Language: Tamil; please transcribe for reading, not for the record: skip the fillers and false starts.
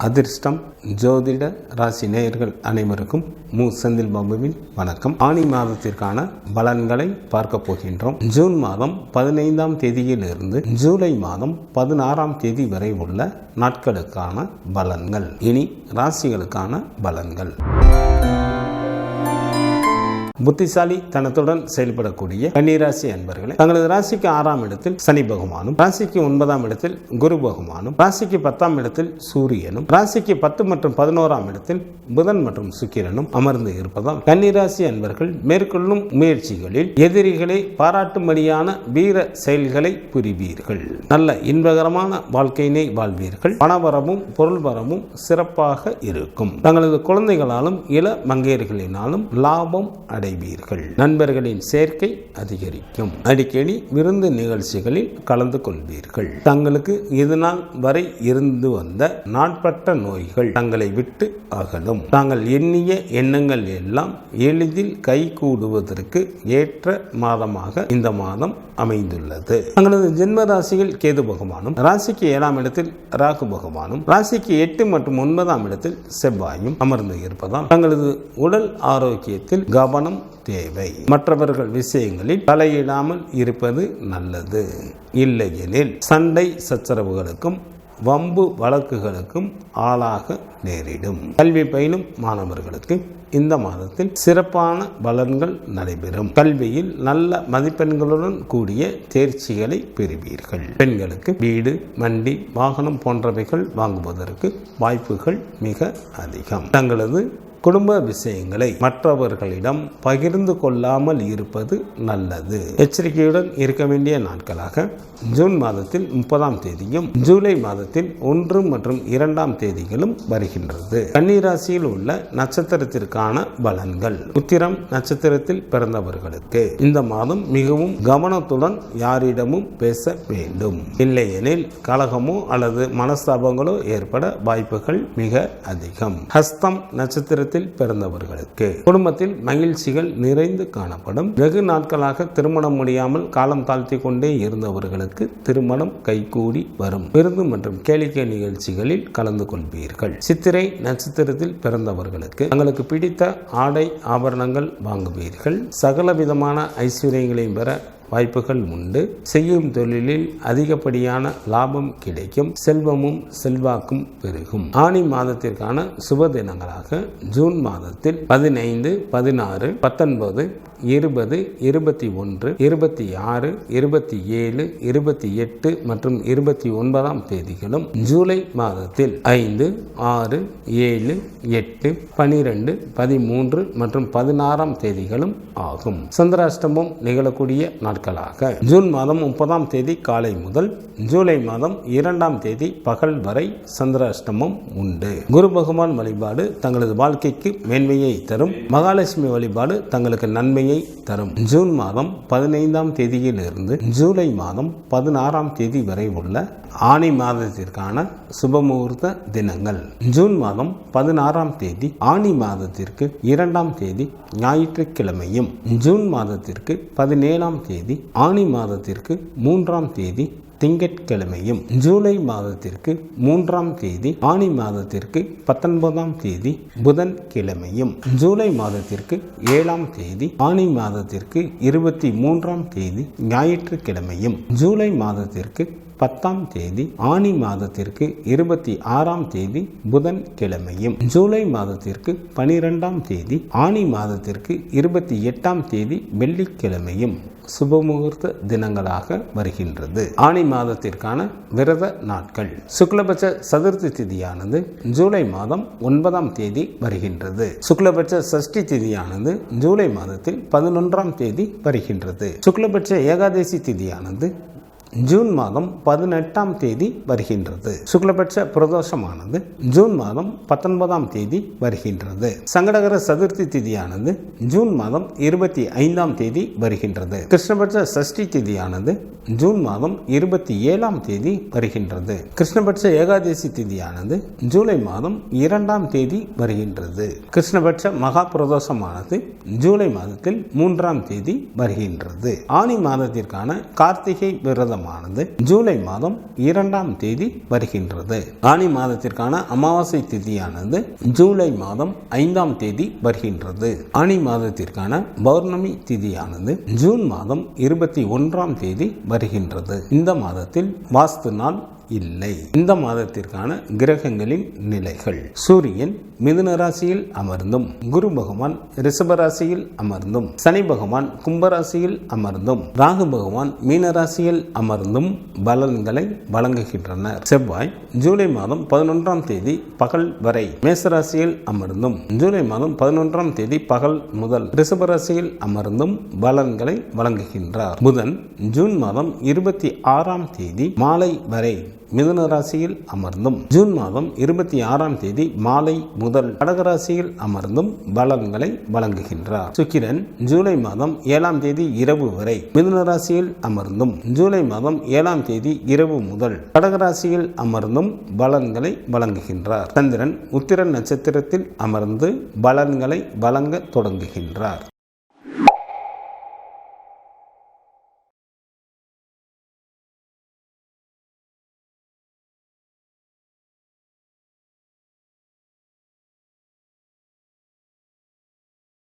அதிர்ஷ்டம் ஜோதிட ராசி நேயர்கள் அனைவருக்கும் செந்தில் பாபுவின் வணக்கம். ஆனி மாதத்திற்கான பலன்களை பார்க்க போகின்றோம். ஜூன் மாதம் 15ஆம் தேதியிலிருந்து ஜூலை மாதம் 16ஆம் தேதி வரை உள்ள நாட்களுக்கான பலன்கள். இனி ராசிகளுக்கான பலன்கள். புத்திசாலி தனத்துடன் செயல்படக்கூடிய கன்னிராசி அன்பர்களே, தங்களது ராசிக்கு 6ஆம் இடத்தில் சனி பகவானும், ராசிக்கு 9ஆம் இடத்தில் குரு பகவானும், ராசிக்கு 10ஆம் இடத்தில் சூரியனும், ராசிக்கு 10 மற்றும் 11ஆம் இடத்தில் புதன் மற்றும் சுக்கிரனும் அமர்ந்து இருப்பதால் கன்னிராசி அன்பர்கள் மேற்கொள்ளும் முயற்சிகளில் எதிரிகளை பாராட்டும்படியான வீர செயல்களை புரிவீர்கள். நல்ல இன்பகரமான வாழ்க்கையினை வாழ்வீர்கள். பணவரமும் பொருள் வரமும் சிறப்பாக இருக்கும். தங்களது குழந்தைகளாலும் இள மங்கையர்களினாலும் லாபம் அடைவீர்கள். நண்பர்களின் சேர்க்கை அதிகரிக்கும். அடிக்கடி விருந்து நிகழ்ச்சிகளில் கலந்து கொள்வீர்கள். தங்களுக்கு இதுநாள் வரை இருந்து வந்த நாட்பட்ட நோய்கள் தங்களை விட்டு அகலும். தாங்கள் எண்ணிய எண்ணங்கள் எல்லாம் எளிதில் கைகூடுவதற்கு ஏற்ற மாதமாக இந்த மாதம் அமைந்துள்ளது. தங்களது ஜென்ம ராசியில் கேது பகவானும், ராசிக்கு 7ஆம் இடத்தில் ராகு பகவானும், ராசிக்கு 8 மற்றும் 9ஆம் இடத்தில் செவ்வாயும் அமர்ந்து இருப்பதால் தங்களது உடல் ஆரோக்கியத்தில் கவனம் தேவை. மற்றவர்கள் விஷயங்களில் தலையிடாமல் இருப்பது நல்லது. இல்லையெனில் சண்டை சச்சரவுகளுக்கும் வம்பு வழக்குகளுக்கும் ஆளாக நேரிடும். கல்வி பயிலும் மாணவர்களுக்கு இந்த மாதத்தில் சிறப்பான பலன்கள் நடைபெறும். கல்வியில் நல்ல மதிப்பெண்களுடன் கூடிய தேர்ச்சிகளை பெறுவீர்கள். பெண்களுக்கு வீடு, வண்டி, வாகனம் போன்றவைகள் வாங்குவதற்கு வாய்ப்புகள் மிக அதிகம். தங்களது குடும்ப விஷயங்களை மற்றவர்களிடம் பகிர்ந்து கொள்ளாமல் இருப்பது நல்லது. எச்சரிக்கையுடன் இருக்க வேண்டிய நாட்களாக ஜூன் மாதத்தில் 30ஆம் தேதியும் ஜூலை மாதத்தில் 1 மற்றும் 2ஆம் தேதிகளும் வருகின்றது. கன்னிராசியில் உள்ள நட்சத்திரத்திற்கான பலன்கள். உத்திரம் நட்சத்திரத்தில் பிறந்தவர்களுக்கு இந்த மாதம் மிகவும் கவனத்துடன் யாரிடமும் பேச வேண்டும். இல்லையெனில் கலகமோ அல்லது மனஸ்தாபங்களோ ஏற்பட வாய்ப்புகள் மிக அதிகம். ஹஸ்தம் நட்சத்திரத்தில் பிறந்தவர்களுக்கு குடும்பத்தில் மகிழ்ச்சிகள் நிறைந்து காணப்படும். வெகு நாட்களாக திருமணம் முடியாமல் காலம் தாழ்த்தி கொண்டே இருந்தவர்களுக்கு திருமணம் கைகூடி வரும். விருந்து மற்றும் கேளிக்கை நிகழ்ச்சிகளில் கலந்து கொள்வீர்கள். சித்திரை நட்சத்திரத்தில் பிறந்தவர்களுக்கு தங்களுக்கு பிடித்த ஆடை ஆபரணங்கள் வாங்குவீர்கள். சகல விதமான ஐஸ்வர்யங்களையும் பெற வாய்ப்புகள் உண்டு. செய்யும் தொழிலில் அதிகப்படியான லாபம் கிடைக்கும். செல்வமும் செல்வாக்கும் பெருகும். ஆனி மாதத்திற்கான சுப தினங்களாக ஜூன் மாதத்தில் 15, 16, 19, 20, 21, 26, 27, 28 மற்றும் 29ஆம் தேதிகளும், ஜூலை மாதத்தில் 5, 6, 7, 8, 12, 13 மற்றும் 16ஆம் தேதிகளும் ஆகும். சந்திராஷ்டமம் நிகழக்கூடிய நாட்களாக ஜூன் மாதம் 30ஆம் தேதி காலை முதல் ஜூலை மாதம் 2ஆம் தேதி பகல் வரை சந்திராஷ்டமம் உண்டு. குரு பகவான் வழிபாடு தங்களது வாழ்க்கைக்கு மேன்மையை தரும். மகாலட்சுமி வழிபாடு தங்களுக்கு நன்மையை தரும். ஜூன் மாதம் 15ஆம் தேதியிலிருந்து ஜூலை மாதம் 16ஆம் தேதி வரை உள்ள ஆனி மாதத்திற்கான சுபமுகூர்த்த தினங்கள். ஜூன் மாதம் 16ஆம் தேதி ஆனி மாதத்திற்கு 2ஆம் தேதி ஞாயிற்றுக்கிழமையும், ஜூன் மாதத்திற்கு 17ஆம் தேதி ஆனி மாதத்திற்கு 3ஆம் தேதி திங்கட்கிழமையும், ஜூலை மாதத்திற்கு 3ஆம் தேதி ஆனி மாதத்திற்கு 19ஆம் தேதி புதன் கிழமையும், ஜூலை மாதத்திற்கு 7ஆம் தேதி ஆனி மாதத்திற்கு 23ஆம் தேதி ஞாயிற்றுக்கிழமையும், ஜூலை மாதத்திற்கு 10ஆம் தேதி ஆனி மாதத்திற்கு 26ஆம் தேதி புதன் கிழமையும், ஜூலை மாதத்திற்கு 12ஆம் தேதி ஆனி மாதத்திற்கு 28ஆம் தேதி வெள்ளிக்கிழமையும் சுபமுகூர்த்த தினங்களாக வருகின்றது. ஆனி மாதத்திற்கான விரத நாட்கள். சுக்லபட்ச சதுர்த்தி திதியானது ஜூலை மாதம் 9ஆம் தேதி வருகின்றது. சுக்லபட்ச சஷ்டி திதியானது ஜூலை மாதத்தில் 11ஆம் தேதி வருகின்றது. சுக்லபட்ச ஏகாதசி திதியானது ஜூன் மாதம் 18ஆம் தேதி வருகின்றது. சுக்லபட்ச பிரதோஷமானது ஜூன் மாதம் 19ஆம் தேதி வருகின்றது. சங்கடகர சதுர்த்தி திதியானது ஜூன் மாதம் 25ஆம் தேதி வருகின்றது. கிருஷ்ணபட்ச சஷ்டி திதியானது ஜூன் மாதம் 27ஆம் தேதி வருகின்றது. கிருஷ்ணபட்ச ஏகாதசி திதியானது ஜூலை மாதம் 2ஆம் தேதி வருகின்றது. கிருஷ்ணபட்ச மகா பிரதோஷமானது ஜூலை மாதத்தில் 3ஆம் தேதி வருகின்றது. ஆனி மாதத்திற்கான கார்த்திகை விரதம் மாதமானது ஜூலை மாதம் 2ஆம் தேதி வருகின்றது. ஆனி மாதத்திற்கான அமாவாசை திதியானது ஜூலை மாதம் 5ஆம் தேதி வருகின்றது. ஆனி மாதத்திற்கான பௌர்ணமி திதியானது ஜூன் மாதம் 21ஆம் தேதி வருகின்றது. இந்த மாதத்தில் வாஸ்து நாள் இல்லை. இந்த மாதத்திற்கான கிரகங்களின் நிலைகள்: சூரியன் மிதுன ராசியில் அமர்ந்தும், குரு பகவான் ரிஷப ராசியில் அமர்ந்தும், சனி பகவான் கும்பராசியில் அமர்ந்தும், ராகு பகவான் மீன ராசியில் அமர்ந்தும் பலன்களை வழங்குகின்றனர். செவ்வாய் ஜூலை மாதம் 11ஆம் தேதி பகல் வரை மேசராசியில் அமர்ந்தும், ஜூலை மாதம் 11ஆம் தேதி பகல் முதல் ரிஷப ராசியில் அமர்ந்தும் பலன்களை வழங்குகின்றார். புதன் ஜூன் மாதம் 26ஆம் தேதி மாலை வரை மிதுன ராசியில் அமர்ந்தும், ஜூன் மாதம் 26ஆம் தேதி மாலை முதல் கடகராசியில் அமர்ந்தும் பலன்களை வழங்குகின்றார். சுக்கிரன் ஜூலை மாதம் 7ஆம் தேதி இரவு வரை மிதுன ராசியில் அமர்ந்தும், ஜூலை மாதம் 7ஆம் தேதி இரவு முதல் கடகராசியில் அமர்ந்தும் பலன்களை வழங்குகின்றார். சந்திரன் உத்திர நட்சத்திரத்தில் அமர்ந்து பலன்களை வழங்க தொடங்குகின்றார்.